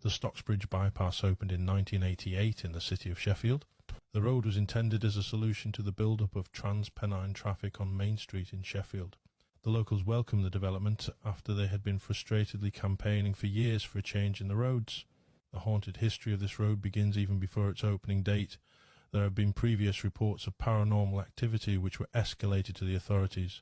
The Stocksbridge Bypass opened in 1988 in the city of Sheffield. The road was intended as a solution to the build-up of trans-Pennine traffic on Main Street in Sheffield. The locals welcomed the development after they had been frustratedly campaigning for years for a change in the roads. The haunted history of this road begins even before its opening date. There have been previous reports of paranormal activity which were escalated to the authorities.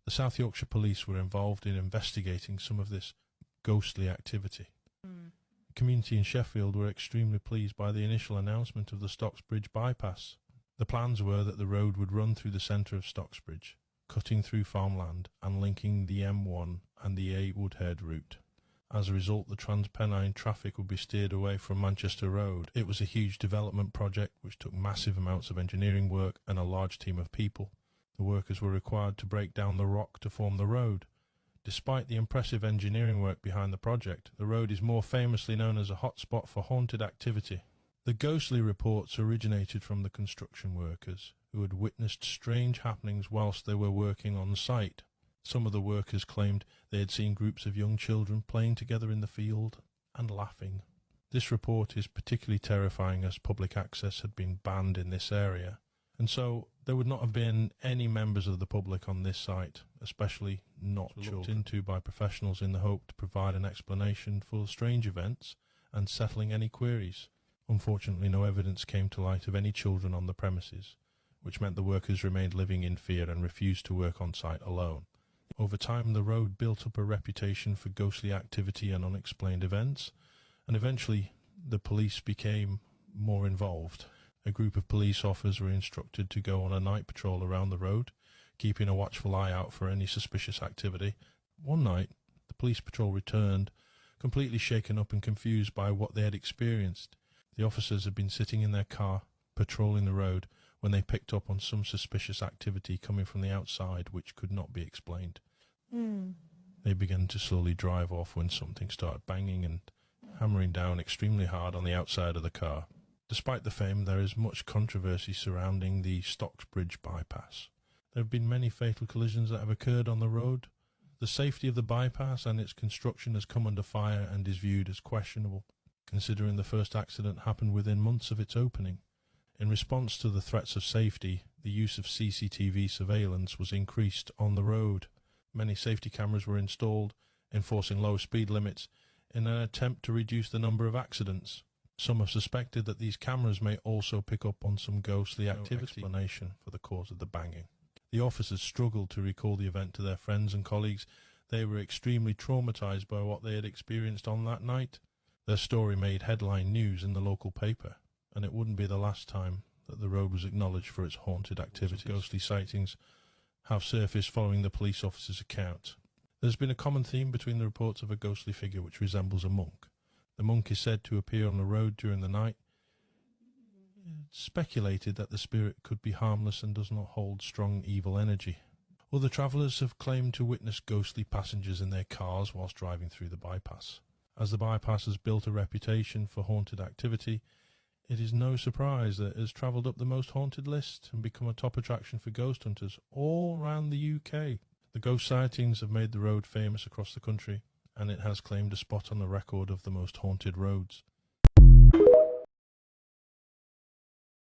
The South Yorkshire Police were involved in investigating some of this ghostly activity. The community in Sheffield were extremely pleased by the initial announcement of the Stocksbridge Bypass. The plans were that the road would run through the centre of Stocksbridge, cutting through farmland and linking the M1 and the A Woodhead route. As a result, the trans-Pennine traffic would be steered away from Manchester Road. It was a huge development project which took massive amounts of engineering work and a large team of people. The workers were required to break down the rock to form the road. Despite the impressive engineering work behind the project, the road is more famously known as a hotspot for haunted activity. The ghostly reports originated from the construction workers, who had witnessed strange happenings whilst they were working on site. Some of the workers claimed they had seen groups of young children playing together in the field and laughing. This report is particularly terrifying as public access had been banned in this area, and so there would not have been any members of the public on this site, especially not children. Looked into by professionals in the hope to provide an explanation for strange events and settling any queries. Unfortunately, no evidence came to light of any children on the premises, which meant the workers remained living in fear and refused to work on site alone. Over time, the road built up a reputation for ghostly activity and unexplained events, and eventually the police became more involved. A group of police officers were instructed to go on a night patrol around the road, keeping a watchful eye out for any suspicious activity. One night, the police patrol returned, completely shaken up and confused by what they had experienced. The officers had been sitting in their car, patrolling the road, when they picked up on some suspicious activity coming from the outside which could not be explained. They began to slowly drive off when something started banging and hammering down extremely hard on the outside of the car. Despite the fame, there is much controversy surrounding the Stocksbridge Bypass. There have been many fatal collisions that have occurred on the road. The safety of the bypass and its construction has come under fire and is viewed as questionable, considering the first accident happened within months of its opening. In response to the threats of safety, the use of CCTV surveillance was increased on the road. Many safety cameras were installed, enforcing low speed limits in an attempt to reduce the number of accidents. Some have suspected that these cameras may also pick up on some ghostly activity. No explanation for the cause of the banging. The officers struggled to recall the event to their friends and colleagues. They were extremely traumatized by what they had experienced on that night. Their story made headline news in the local paper, and it wouldn't be the last time that the road was acknowledged for its haunted activities. Ghostly sightings have surfaced following the police officer's account. There's been a common theme between the reports of a ghostly figure which resembles a monk. The monk is said to appear on the road during the night. It's speculated that the spirit could be harmless and does not hold strong evil energy. Other travellers have claimed to witness ghostly passengers in their cars whilst driving through the bypass. As the bypass has built a reputation for haunted activity, it is no surprise that it has travelled up the most haunted list and become a top attraction for ghost hunters all around the UK. The ghost sightings have made the road famous across the country, and it has claimed a spot on the record of the most haunted roads.